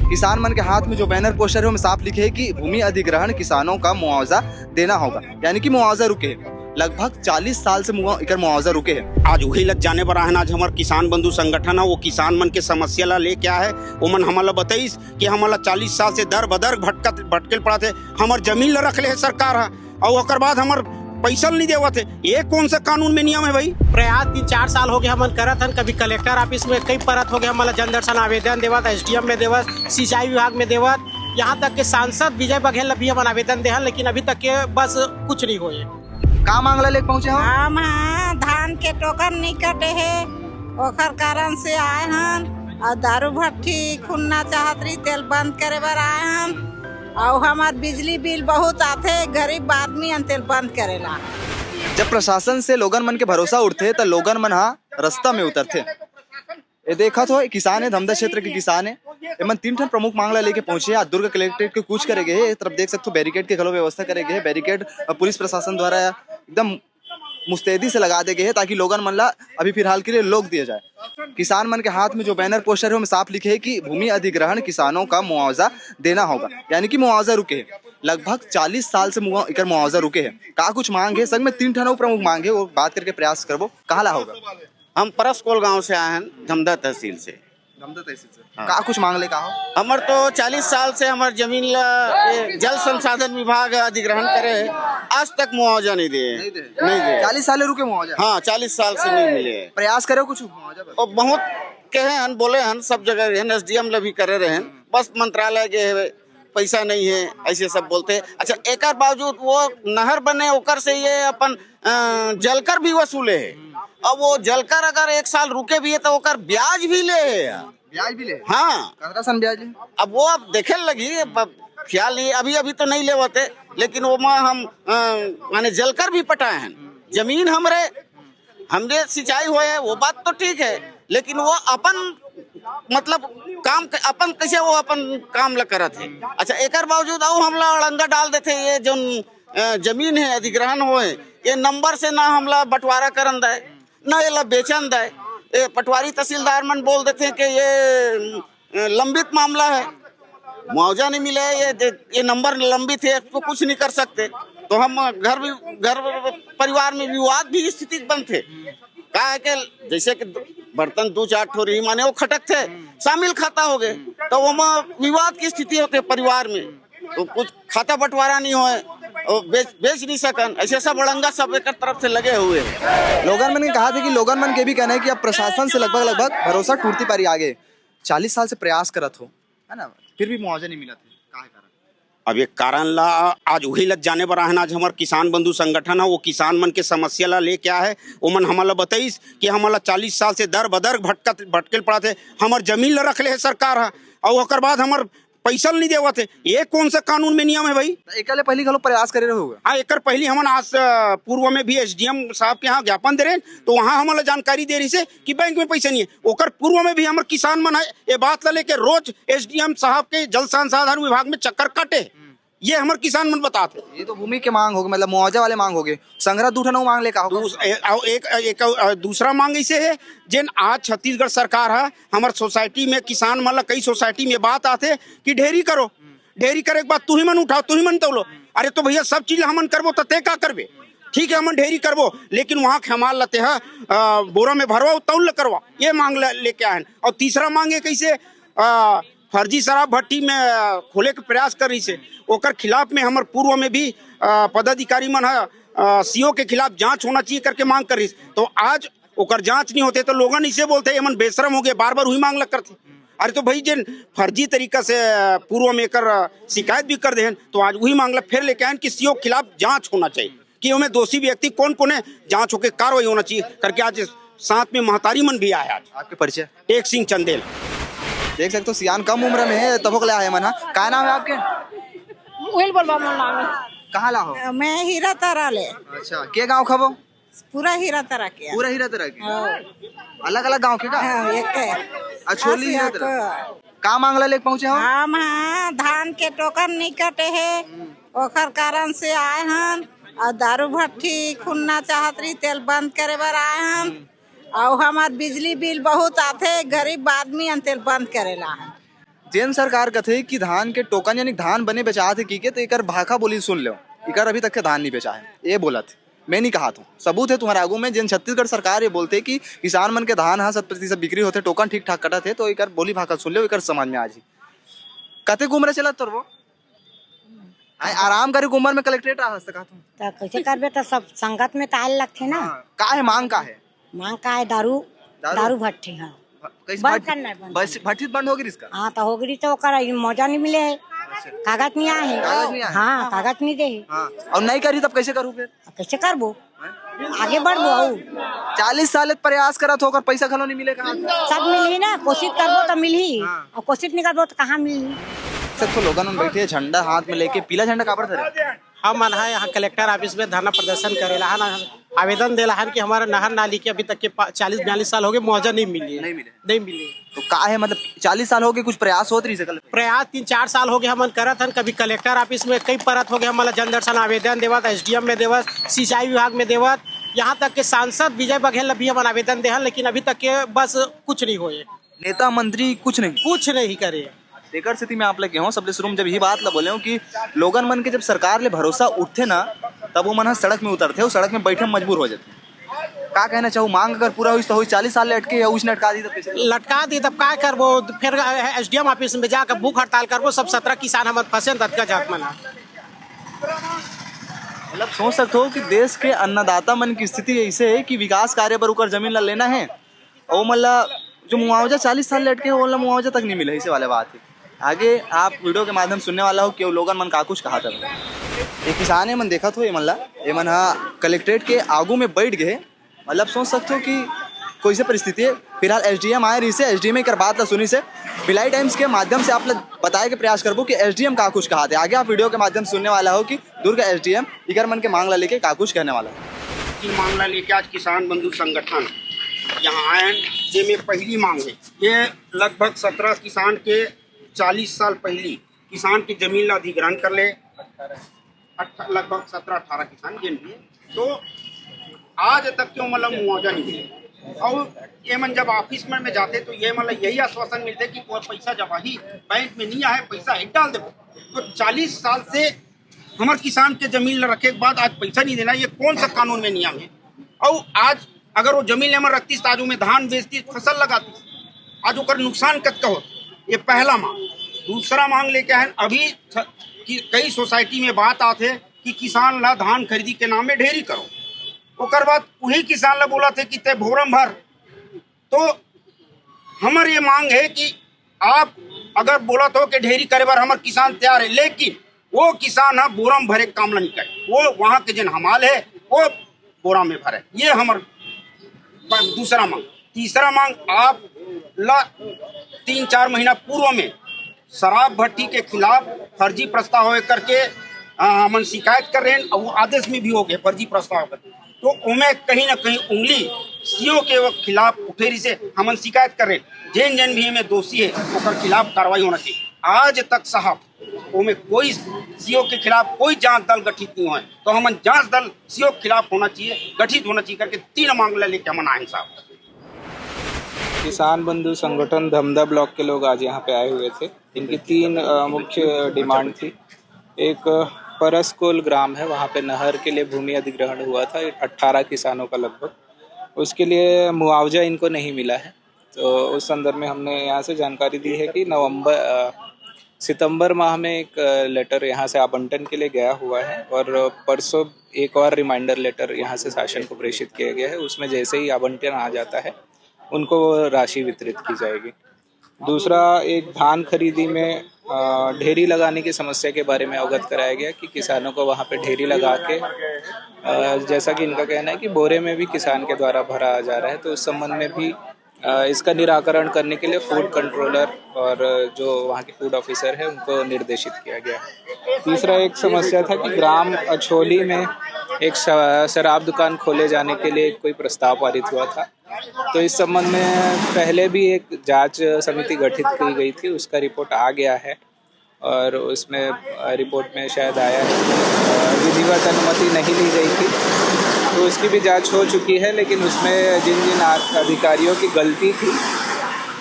किसान मन के हाथ में जो बैनर पोस्टर है उसमें साफ लिखे है कि भूमि अधिग्रहण किसानों का मुआवजा देना होगा, यानी कि मुआवजा रुके है। लगभग 40 साल से मुआवजा रुके है। आज वही लग जाने पर है। आज हमारे किसान बंधु संगठन है, वो किसान मन के समस्या ला ले क्या है वो मन हमारा बताइस कि हमारा 40 साल से दर बदर भटकल पड़ा थे। हमार जमीन ला रख ले है सरकार है और ओकर बाद हमार पैसा नहीं देवा थे। ये कौन सा कानून में नियम है भाई? प्रयास 3-4 साल हो गए हमन करत हन, कभी कलेक्टर ऑफिस में कई परत हो गए हमारा जन दर्शन आवेदन देवत, SDM में देवत, सिंचाई विभाग में देवत, यहाँ तक के सांसद विजय बघेल भी हम आवेदन दे, लेकिन अभी तक के बस कुछ नहीं हुए। का मांगला लेके पहुंचे हम? हम धान के टोकन नहीं कटे है, ओखर कारण से आए हन और दारू भट्टी खुलना चाहत रही, तेल बंद करे बर आए हन और हमार बिजली बिल बहुत आते, गरीब आदमी तेल बंद करेला। जब प्रशासन से लोगन मन के भरोसा उठते तो लोगन मन रास्ता में उतरते। ये देखा तो किसान है, धमदा क्षेत्र के किसान है, एमन 3 ठन प्रमुख मांगला लेके पहुंचे। आज दुर्ग कलेक्ट्रेट के कूच करे गए, तरफ देख सकते हो बैरिकेड के खलो व्यवस्था करे गए। बैरिकेड पुलिस प्रशासन द्वारा एकदम मुस्तैदी से लगा दे गए ताकि लोगन मन ला अभी फिलहाल के लिए लोग दिया जाए। किसान मन के हाथ में जो बैनर पोस्टर है उसमें साफ लिखे है कि भूमि अधिग्रहण किसानों का मुआवजा देना होगा, यानी कि मुआवजा रुके है। लगभग 40 साल से मुआवजा रुके है। का कुछ मांग है संग में 3 ठन प्रमुख मांग है, वो बात करके प्रयास करबो। कहाला होगा? हम परसकोल गांव से आए हैं, धमदा तहसील से। धमदा तहसील से का कुछ मांग ले का हो? हमार तो 40 साल से हमार जमीन ला जल संसाधन विभाग अधिग्रहण करे, आज तक मुआवजा नहीं दे। 40 साल रुके मुआवजा? हाँ, 40 साल से नहीं मिले। प्रयास करे कुछ मुआवजा? और बहुत कहे हन, बोले हन, सब जगह SDM ला भी करे रहे, बस मंत्रालय के पैसा नहीं है ऐसे सब बोलते। अच्छा, एक बावजूद वो नहर बने ओकर से ये अपन जलकर भी वसूले है। अब वो जलकर अगर 1 साल रुके भी है तो ओकर ब्याज भी ले है। ब्याज भी ले? हाँ, कितना ब्याज ले? अब वो अब देखे लगी, ख्याल नहीं, अभी तो नहीं लेवते, लेकिन वो हम माने जलकर भी पटाए हैं। जमीन हमरे सिंचाई हुए है, वो बात तो ठीक है, लेकिन वो अपन मतलब काम अपन कैसे वो अपन काम ला करत है। अच्छा, एक बावजूद आओ हमला अड़ंगा डाल देते। ये जो जमीन है अधिग्रहण हुए, ये नंबर से ना हमला बंटवारा करन दे, ना ये ला बेचन दे। ये पटवारी तहसीलदार मन बोल देते हैं कि ये लंबित मामला है, मुआवजा नहीं मिला है, ये नंबर लंबित है, तो कुछ नहीं कर सकते। तो हम घर परिवार में विवाद भी स्थिति बनते। का है कि जैसे कि बर्तन 2-4 ठो रही माने वो खटक थे, शामिल खाता हो गए, तो वो विवाद की स्थिति होते परिवार में, तो कुछ खाता बंटवारा नहीं होए, बेच नहीं सकन, ऐसे सब अड़ंगा सब एक तरफ से लगे हुए हैं। लोगन मन ने कहा था कि लोगन मन के भी कहना है कि अब प्रशासन से लगभग भरोसा टूटती पारी आगे। 40 साल से प्रयास करत हो, है ना, फिर भी मुआवजा नहीं मिला था। अब एक कारण ला आज वही लग जाने पर है। आज हमारे किसान बंधु संगठन है, वो किसान मन के समस्या ला ले क्या है वो मन हमारा बताइस कि हमारा 40 साल से दर बदर भटकल पड़ा थे। हमार जमीन ला रख ले है सरकार है और ओकर बाद हमार पैसा नहीं देवा थे। ये कौन सा कानून में नियम है भाई? एक पहली घलो प्रयास करे रहोगे? हाँ, एक पहली हमन आज पूर्व में भी SDM साहब के यहाँ ज्ञापन दे रहे हैं, तो वहाँ हमारा जानकारी दे रही से कि बैंक में पैसा नहीं है। ओकर पूर्व में भी हमारे किसान मन है, ये बात ला लेके रोज SDM साहब के जल संसाधन विभाग में चक्कर काटे। ये हमारे किसान मन बताते। ये तो भूमि के मांग होगी, मतलब मुआवजा वाले मांग होगे। संग्रह 2 ठन मांग ले का एक दूसरा मांग ऐसे है, जिन आज छत्तीसगढ़ सरकार है हमारे सोसाइटी में किसान मतलब कई सोसाइटी में बात आते कि ढेरी करो, ढेरी करे के बाद तू ही मन उठाओ, तू ही मन तोलो। अरे तो भैया सब चीज हमन करबो तो ते का करबे? ठीक है, हमन ढेरी करबो, लेकिन वहाँ खेमाल लते है बोरा में भरवा तौल करवा, ये मांग लेके आए। और तीसरा मांग है कैसे फर्जी शराब भट्टी में खोले के प्रयास कर रही से, ओकर खिलाफ में हमारे पूर्व में भी पदाधिकारी मन है CO के खिलाफ जांच होना चाहिए करके मांग कर रही। तो आज ओकर जांच नहीं होते तो लोगन इसे बोलते ये मन बेशरम हो गए, बार बार वही मांग लग करते। अरे तो भाई जिन फर्जी तरीका से पूर्व में कर शिकायत भी कर दे, तो आज वही मांगला फिर लेके आए कि CO के खिलाफ जांच होना चाहिए कि उनमें दोषी व्यक्ति कौन कौन है, जांच होकर कार्रवाई होना चाहिए करके आज साथ में महतारी मन भी आया। आज आपके परिचय? टेक सिंह चंदेल। देख सकते हो सियान कम उम्र में है, तबक ले आए मन। क्या नाम है आपके? कहाँ ला हो? मैं हीरा तारा ले। अच्छा, के गाँव खबो? पूरा हीरा तारा के। पूरा हीरा तारा के? अलग अलग गाँव के का? एक है। अछोली हीरा तारा। का मांगला लेके पहुँचे हो? हम धान के टोकन नहीं कटे है, ओखर कारण से आए हन और दारू भट्टी खुलना चाहत रही, तेल बंद करे बर आए हन और हमार बिजली बिल बहुत आते, गरीब आदमी तेल बंद करेला। जेन सरकार कथे कि धान के टोकन यानी धान बने बेचा थे की के तो एकर भाखा बोली सुन लो, इकर अभी तक के धान नहीं बेचा है, ये बोला थे। मैं नहीं कहा था, सबूत है तुम्हारे आगू में। जिन छत्तीसगढ़ सरकार ये बोलते कि किसान मन के धान हाँ 100% बिक्री होते, टोकन ठीक ठाक कटा थे, तो एकर बोली भाखा सुन लो, एकर समझ में आज ही कते घूमरे चला तो वो आराम करे उम्र में कलेक्ट्रेट आ सका तुम तो कैसे करबे तो सब संगत में ताल लगथे ना। का है मांग का है? मांग का है दारू भट्टी। हाँ कैसे बंद करना है, बंद बस भट्टी बंद होगी इसका? हाँ तो होगरी तो ओकर मौजा नहीं मिले है, कागज नहीं आए हैं। कागज नहीं आए? हाँ कागज नहीं दे है। हाँ और नहीं करी तब कैसे करूँ फिर? कैसे करबो, आगे बढ़बो। 40 साल प्रयास करा तो ओकर पैसा खलो नहीं मिलेगा। सब मिली ना, कोशिश करबो तो मिली, और कोशिश नहीं करबो तो कहाँ मिली। सब तो लोगन बैठे झंडा हाथ में लेके, पीला झंडा काबर धरे? हम मन है यहाँ कलेक्टर ऑफिस में धरना प्रदर्शन करेला हन, आवेदन देला हन कि हमारा नहर नाली के अभी तक के 40-42 साल हो गए मुआवजा नहीं मिली। नहीं मिली तो का है मतलब 40 साल हो गए, कुछ प्रयास होत रही से? प्रयास 3-4 साल हो गए हमन करत हन, कभी कलेक्टर ऑफिस में कई परत हो गए, हमारा जनदर्शन आवेदन देवत, SDM में देवत, सिंचाई विभाग में देवत, यहाँ तक के सांसद विजय बघेल भी हम आवेदन देहन, लेकिन अभी तक के बस कुछ नहीं हुए। नेता मंत्री कुछ नहीं करे। एकर स्थिति में आप लगे हो सबले शुरू में जब यही बात ला बोले हो कि लोगन मन के जब सरकार ले भरोसा उठते ना, तब वो मन सड़क में उतरते हो, सड़क में बैठे मजबूर हो जाते। का कहना चाहूँ, मांग अगर पूरा हुई तो हुई, 40 साल लटके या उसने लटका दी तब लटका दी तब का करबो, फिर SDM ऑफिस में जाकर भूख हड़ताल करबो, सब 17 किसान हम फंसे दत्का जात मन। मतलब सोच सकते हो कि देश के अन्नदाता मन की स्थिति ऐसे है कि विकास कार्य पर उकर जमीन ला लेना है और मतलब जो मुआवजा 40 साल लटके वो मुआवजा तक नहीं मिला, इसे वाले बात है। आगे आप वीडियो के माध्यम सुनने वाला हो कि वो लोगन मन का कुछ कहा था। ये किसान मन देखा तो ये मन हाँ कलेक्ट्रेट के आगू में बैठ गए। मतलब सोच सकते हो कि कोई से परिस्थिति है। फिलहाल SDM आए रही से, SDM कर बात ला सुनी से भिलाई टाइम्स के माध्यम से आप लोग बताए के प्रयास करबो कि SDM का कुछ कहा था। आगे आप वीडियो के माध्यम से सुनने वाला हो कि दुर्ग SDM इकर मन के मांगला लेके का कुछ कहने वाला है। मांगला लेके आज किसान बंधु संगठन यहाँ आए हैं, जिसमें पहली मांग है ये लगभग 17 किसान के 40 साल पहली किसान की जमीन ला अधिग्रहण कर ले, लगभग 17-18 किसान जिन भी, तो आज तक क्यों मतलब मुआवजा नहीं मिले। और ये मन जब ऑफिस में जाते तो ये मतलब यही आश्वासन मिलते कि कोई पैसा जब ही बैंक में नहीं आए, पैसा ही डाल दे। तो 40 साल से हमारे किसान के जमीन रखे के बाद आज पैसा नहीं देना, ये कौन सा कानून में नियम है। और आज अगर वो जमीन में रखती तो आज में धान बेचती, फसल लगाती, आज वो नुकसान कत का हो। ये पहला मांग। दूसरा मांग लेके आए अभी कई सोसाइटी में बात आते कि किसान ला धान खरीदी के नाम में ढेरी करो, ओकर बाद वही किसान ला बोला थे कि ते भोरम भर। तो हमारी ये मांग है कि आप अगर बोला तो कि ढेरी करे बार हमारे किसान तैयार है, लेकिन वो किसान है बोरम भरे काम नहीं करे, वो वहाँ के जन हमाल है वो बोरा में भरे। ये हमारा दूसरा मांग। तीसरा मांग, आप ला 3-4 महीना पूर्व में शराब भट्टी के खिलाफ फर्जी प्रस्ताव हो करके हम शिकायत कर रहे हैं, और वो आदेश में भी हो गए फर्जी प्रस्ताव कर, तो उनमें कहीं ना कहीं उंगली सीओ के खिलाफ उठेरी से हम शिकायत कर रहे हैं। जैन जैन भी में दोषी है उसके खिलाफ कार्रवाई होना चाहिए। आज तक साहब उनमें कोई सीओ के खिलाफ कोई जांच दल गठित नहीं हुआ है, तो हम जांच दल सीओ के खिलाफ होना चाहिए, गठित होना चाहिए करके 3 मांग लेके हम आए साहब। किसान बंधु संगठन धमदा ब्लॉक के लोग आज यहाँ पे आए हुए थे। इनकी 3 मुख्य डिमांड थी। एक परसकोल ग्राम है, वहाँ पे नहर के लिए भूमि अधिग्रहण हुआ था 18 किसानों का लगभग, उसके लिए मुआवजा इनको नहीं मिला है। तो उस संदर्भ में हमने यहाँ से जानकारी दी है कि सितंबर माह में एक लेटर यहाँ से आवंटन के लिए गया हुआ है, और परसों एक और रिमाइंडर लेटर यहाँ से शासन को प्रेषित किया गया है। उसमें जैसे ही आवंटन आ जाता है उनको राशि वितरित की जाएगी। दूसरा, एक धान खरीदी में ढेरी लगाने की समस्या के बारे में अवगत कराया गया कि किसानों को वहाँ पे ढेरी लगा के जैसा कि इनका कहना है कि बोरे में भी किसान के द्वारा भरा जा रहा है, तो उस संबंध में भी इसका निराकरण करने के लिए फूड कंट्रोलर और जो वहाँ के फूड ऑफिसर है उनको निर्देशित किया गया। तीसरा, एक समस्या था कि ग्राम अछोली में एक शराब दुकान खोले जाने के लिए कोई प्रस्ताव पारित हुआ था, तो इस संबंध में पहले भी एक जांच समिति गठित की गई थी, उसका रिपोर्ट आ गया है और उसमें रिपोर्ट में शायद आया है विधिवत अनुमति नहीं ली गई थी, तो उसकी भी जांच हो चुकी है। लेकिन उसमें जिन जिन अधिकारियों की गलती थी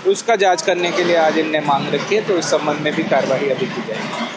उसका जांच करने के लिए आज इनने मांग रखी है, तो इस संबंध में भी कार्रवाई अभी की जाएगी।